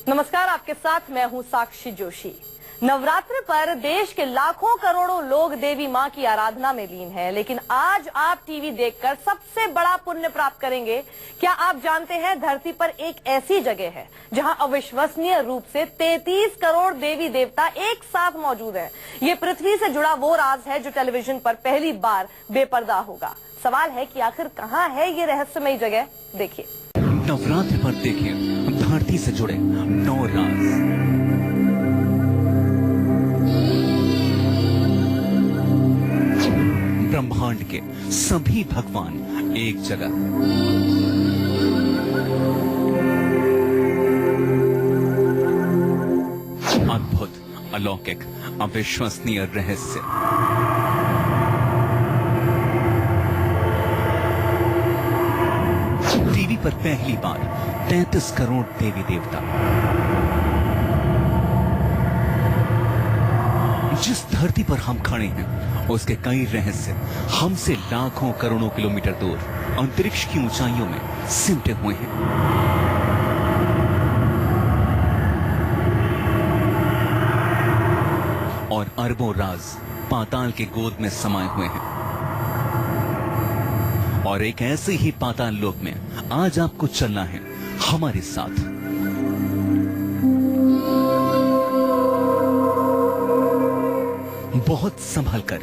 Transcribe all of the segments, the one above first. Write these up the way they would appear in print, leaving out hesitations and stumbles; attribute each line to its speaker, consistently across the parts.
Speaker 1: नमस्कार, आपके साथ मैं हूं साक्षी जोशी। नवरात्र पर देश के लाखों करोड़ों लोग देवी मां की आराधना में लीन हैं, लेकिन आज आप टीवी देखकर सबसे बड़ा पुण्य प्राप्त करेंगे। क्या आप जानते हैं, धरती पर एक ऐसी जगह है जहां अविश्वसनीय रूप से 33 करोड़ देवी देवता एक साथ मौजूद हैं। ये पृथ्वी से जुड़ा वो राज है जो टेलीविजन पर पहली बार बेपर्दा होगा। सवाल है कि आखिर कहां है ये रहस्यमयी जगह। देखिए,
Speaker 2: नवरात्र पर देखिए धरती से जुड़े 9 राज। ब्रह्मांड के सभी भगवान एक जगह। अद्भुत, अलौकिक, अविश्वसनीय रहस्य। टीवी पर पहली बार 33 करोड़ देवी देवता। जिस धरती पर हम खड़े हैं उसके कई रहस्य हमसे लाखों करोड़ों किलोमीटर दूर अंतरिक्ष की ऊंचाइयों में सिमटे हुए हैं। और अरबों राज पाताल के गोद में समाये हुए हैं। और एक ऐसे ही पाताल लोक में आज आपको चलना है हमारे साथ। बहुत संभल कर,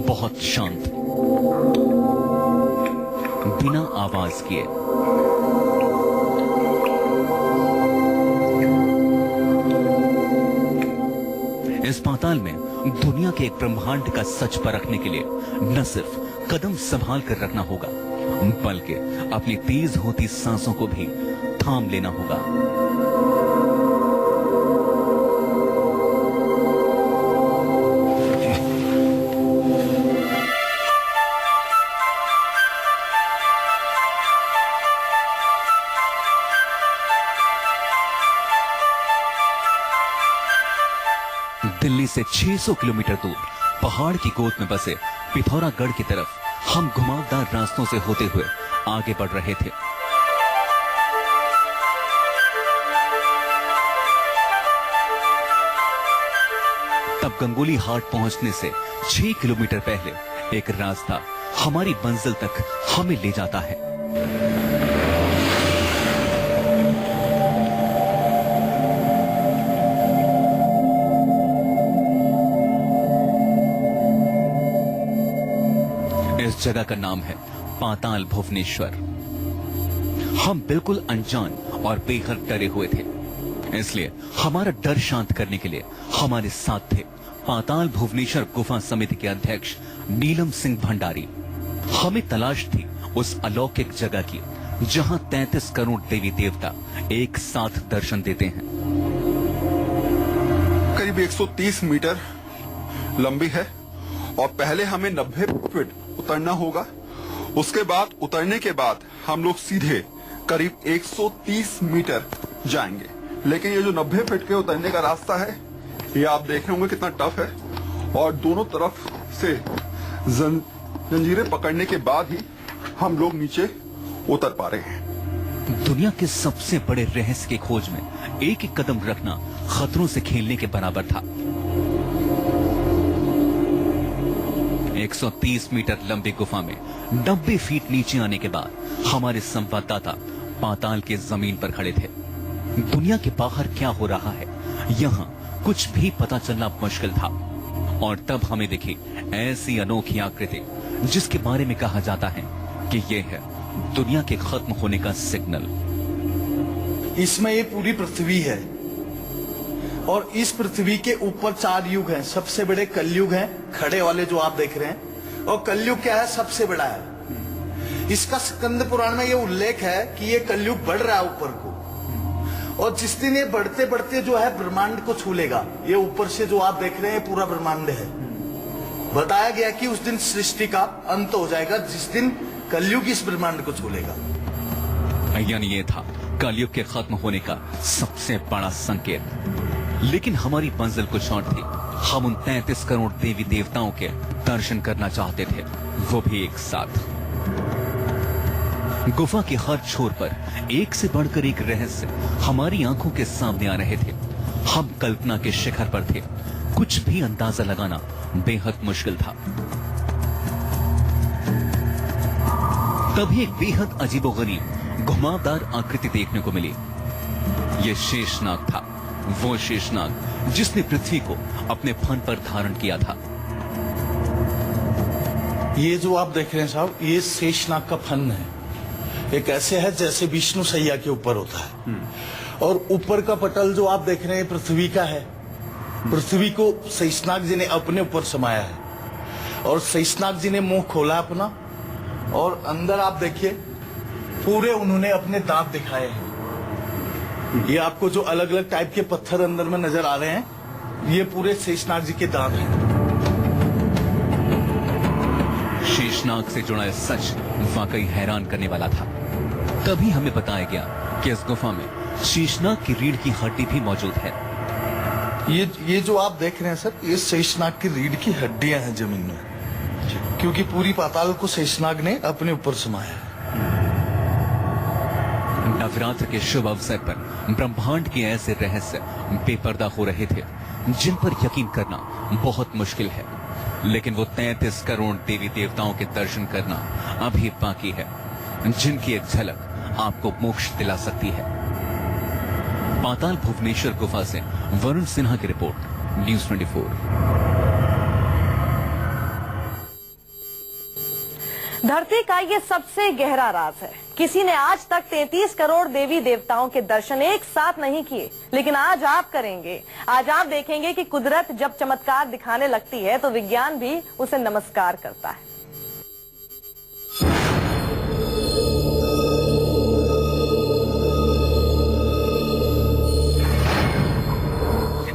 Speaker 2: बहुत शांत, बिना आवाज किए। इस पाताल में दुनिया के एक ब्रह्मांड का सच परखने के लिए न सिर्फ कदम संभाल कर रखना होगा, बल्कि अपनी तेज होती सांसों को भी थाम लेना होगा। दिल्ली से 600 किलोमीटर दूर पहाड़ की गोद में बसे पिथौरागढ़ की तरफ हम घुमावदार रास्तों से होते हुए आगे बढ़ रहे थे। तब गंगोली हाट पहुंचने से 6 किलोमीटर पहले एक रास्ता हमारी मंजिल तक हमें ले जाता है। इस जगह का नाम है पाताल भुवनेश्वर। हम बिल्कुल अनजान और बेहद डरे हुए थे, इसलिए हमारा डर शांत करने के लिए हमारे साथ थे पाताल भुवनेश्वर गुफा समिति के अध्यक्ष नीलम सिंह भंडारी। हमें तलाश थी उस अलौकिक जगह की जहां 33 करोड़ देवी देवता एक साथ दर्शन देते हैं।
Speaker 3: करीब 130 मीटर लंबी है और पहले हमें 90 फीट उतरना होगा। उसके बाद उतरने के बाद हम लोग सीधे करीब 130 मीटर जाएंगे। लेकिन ये जो 90 फीट के उतरने का रास्ता है, ये आप देख रहे होंगे कितना टफ है और दोनों तरफ से जंजीरें पकड़ने के बाद ही हम लोग नीचे उतर पा रहे हैं।
Speaker 2: दुनिया के सबसे बड़े रहस्य की खोज में एक एक कदम रखना खतरों से खेलने के बराबर था। 130 मीटर लंबी गुफा में 90 फीट नीचे आने के बाद हमारे संवाददाता पाताल के जमीन पर खड़े थे। दुनिया के बाहर क्या हो रहा है, यहाँ कुछ भी पता चलना मुश्किल था। और तब हमें दिखी ऐसी अनोखी आकृति जिसके बारे में कहा जाता है कि ये है दुनिया के खत्म होने का सिग्नल।
Speaker 4: इसमें ये पूरी पृथ्वी है और इस पृथ्वी के ऊपर 4 युग हैं। सबसे बड़े कलयुग हैं, खड़े वाले जो आप देख रहे हैं। और कलयुग क्या है, सबसे बड़ा है। इसका स्कंद पुराण में ये उल्लेख है कि ये कलयुग बढ़ रहा है ऊपर को, और जिस दिन ये बढ़ते बढ़ते जो है ब्रह्मांड को छू लेगा। ये ऊपर से जो आप देख रहे हैं पूरा ब्रह्मांड है। बताया गया कि उस दिन सृष्टि का अंत हो जाएगा, जिस दिन कलयुग इस ब्रह्मांड को छू लेगा।
Speaker 2: यानी ये था कलयुग के खत्म होने का सबसे बड़ा संकेत। लेकिन हमारी मंजिल कुछ और थी। हम उन 33 करोड़ देवी देवताओं के दर्शन करना चाहते थे, वो भी एक साथ। गुफा के हर छोर पर एक से बढ़कर एक रहस्य हमारी आंखों के सामने आ रहे थे। हम कल्पना के शिखर पर थे। कुछ भी अंदाजा लगाना बेहद मुश्किल था। तभी एक बेहद अजीबोगरीब घुमावदार आकृति देखने को मिली। यह शेषनाग था, वो शेषनाग जिसने पृथ्वी को अपने फन पर धारण किया था।
Speaker 4: ये जो आप देख रहे हैं साहब, ये शेषनाग का फन है। एक ऐसे है जैसे विष्णु सैया के ऊपर होता है, और ऊपर का पटल जो आप देख रहे हैं पृथ्वी का है। पृथ्वी को शेषनाग जी ने अपने ऊपर समाया है, और शेषनाग जी ने मुंह खोला अपना, और अंदर आप देखिए पूरे उन्होंने अपने दांत दिखाए हैं। ये आपको जो अलग अलग टाइप के पत्थर अंदर में नजर आ रहे हैं, ये पूरे शेषनाग जी के दांत हैं।
Speaker 2: शेषनाग से जुड़ा यह सच वाकई हैरान करने वाला था। तभी हमें बताया गया कि इस गुफा में शेषनाग की रीढ़ की हड्डी भी मौजूद है।
Speaker 4: ये जो आप देख रहे हैं सर, ये शेषनाग की रीढ़ की हड्डियां हैं जमीन में, क्योंकि पूरी पाताल को शेषनाग ने अपने ऊपर समाया है।
Speaker 2: नवरात्र के शुभ अवसर पर ब्रह्मांड के ऐसे रहस्य बेपर्दा हो रहे थे जिन पर यकीन करना बहुत मुश्किल है। लेकिन वो 33 करोड़ देवी देवताओं के दर्शन करना अभी बाकी है, जिनकी एक झलक आपको मोक्ष दिला सकती है। पाताल भुवनेश्वर गुफा से वरुण सिन्हा की रिपोर्ट, न्यूज़ 24।
Speaker 1: धरती का ये सबसे गहरा राज है। किसी ने आज तक 33 करोड़ देवी देवताओं के दर्शन एक साथ नहीं किए, लेकिन आज आप करेंगे। आज आप देखेंगे कि कुदरत जब चमत्कार दिखाने लगती है तो विज्ञान भी उसे नमस्कार करता है।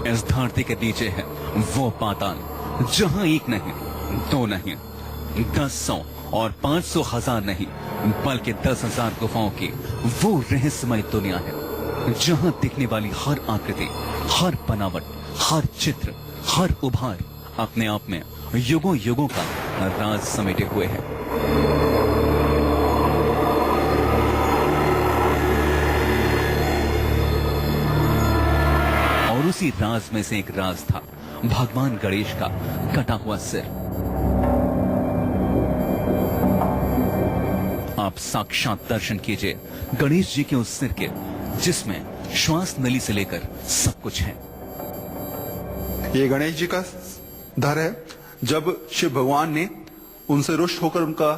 Speaker 2: इस धरती के नीचे है वो पाताल जहां एक नहीं, दो नहीं, 10, 100 और 500 हजार नहीं, बल्कि 10,000 गुफाओं की वो रहस्यमय दुनिया है जहां दिखने वाली हर आकृति, हर बनावट, हर चित्र, हर उभार अपने आप में युगों युगों का राज समेटे हुए है। और उसी राज में से एक राज था भगवान गणेश का कटा हुआ सिर। आप साक्षात दर्शन कीजिए गणेश जी के उस सिर के, जिसमें श्वास नली से लेकर सब कुछ है।
Speaker 3: ये गणेश जी का धर है। जब शिव भगवान ने उनसे रुष्ट होकर उनका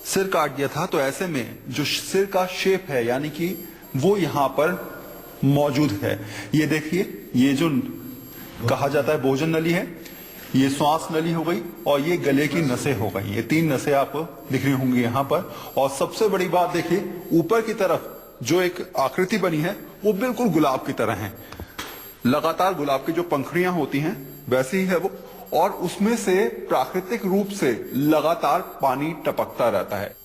Speaker 3: सिर काट दिया था, तो ऐसे में जो सिर का शेप है, यानी कि वो यहाँ पर मौजूद है। ये देखिए, ये जो कहा जाता है भोजन नली है, ये श्वास नली हो गई, और ये गले की नसें हो गई। ये 3 नसें आप दिख रही होंगी यहाँ पर। और सबसे बड़ी बात देखिए, ऊपर की तरफ जो एक आकृति बनी है वो बिल्कुल गुलाब की तरह है। लगातार गुलाब की जो पंखुड़ियां होती हैं वैसी ही है वो, और उसमें से प्राकृतिक रूप से लगातार पानी टपकता रहता है।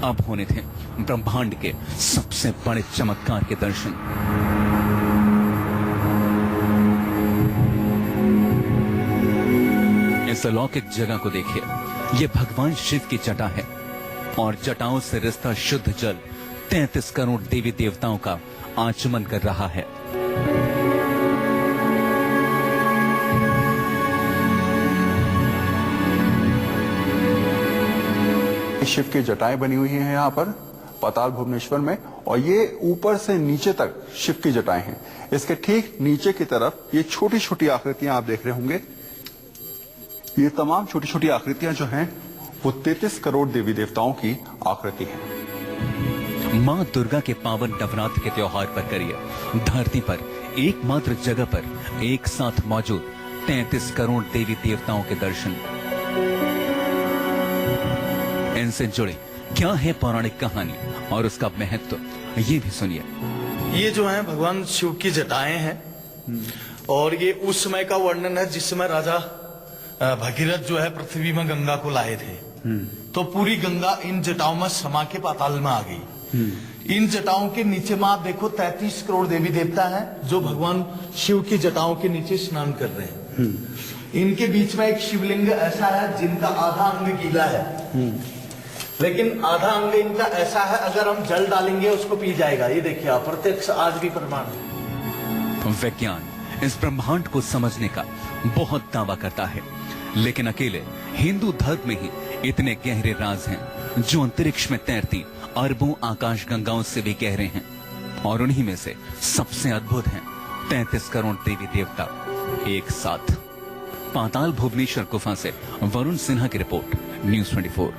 Speaker 2: अब होने थे ब्रह्मांड के सबसे बड़े चमत्कार के दर्शन। इस अलौकिक जगह को देखिए, यह भगवान शिव की जटा है, और जटाओं से रिश्ता शुद्ध जल 33 करोड़ देवी देवताओं का आचमन कर रहा है।
Speaker 3: शिव की जटाएं बनी हुई हैं यहाँ पर पाताल भुवनेश्वर में, और ये ऊपर से नीचे तक शिव की जटाएं हैं। इसके ठीक नीचे की तरफ ये छोटी छोटी आकृतियां आप देख रहे होंगे। ये तमाम छोटी छोटी आकृतियां जो हैं वो 33 करोड़ देवी देवताओं की आकृति है।
Speaker 2: मां दुर्गा के पावन नवरात्र के त्योहार पर करिए धरती पर एकमात्र जगह पर एक साथ मौजूद 33 करोड़ देवी देवताओं के दर्शन। इनसे जुड़े क्या है पौराणिक कहानी और उसका महत्व, ये भी सुनिए।
Speaker 4: ये जो है भगवान शिव की जटाएं हैं, और ये उस समय का वर्णन है जिस समय राजा भगीरथ जो है पृथ्वी में गंगा को लाए थे। तो पूरी गंगा इन जटाओं में समा के पाताल में आ गई। इन जटाओं के नीचे में आप देखो 33 करोड़ देवी देवता हैं जो भगवान शिव की जटाओं के नीचे स्नान कर रहे हैं। इनके बीच में एक शिवलिंग ऐसा है जिनका आधा अंग गीला है, लेकिन आधा अंग इनका ऐसा है अगर हम जल डालेंगे उसको पी जाएगा। ये देखिए आप, प्रत्यक्ष आज भी प्रमाण है।
Speaker 2: विज्ञान इस ब्रह्मांड को समझने का बहुत दावा करता है, लेकिन अकेले हिंदू धर्म में ही इतने गहरे राज हैं जो अंतरिक्ष में तैरती अरबों आकाश गंगाओं से भी गहरे हैं। और उन्हीं में से सबसे अद्भुत हैं 33 करोड़ देवी देवता एक साथ। पाताल भुवनेश्वर गुफा से वरुण सिन्हा की रिपोर्ट, न्यूज़ 24।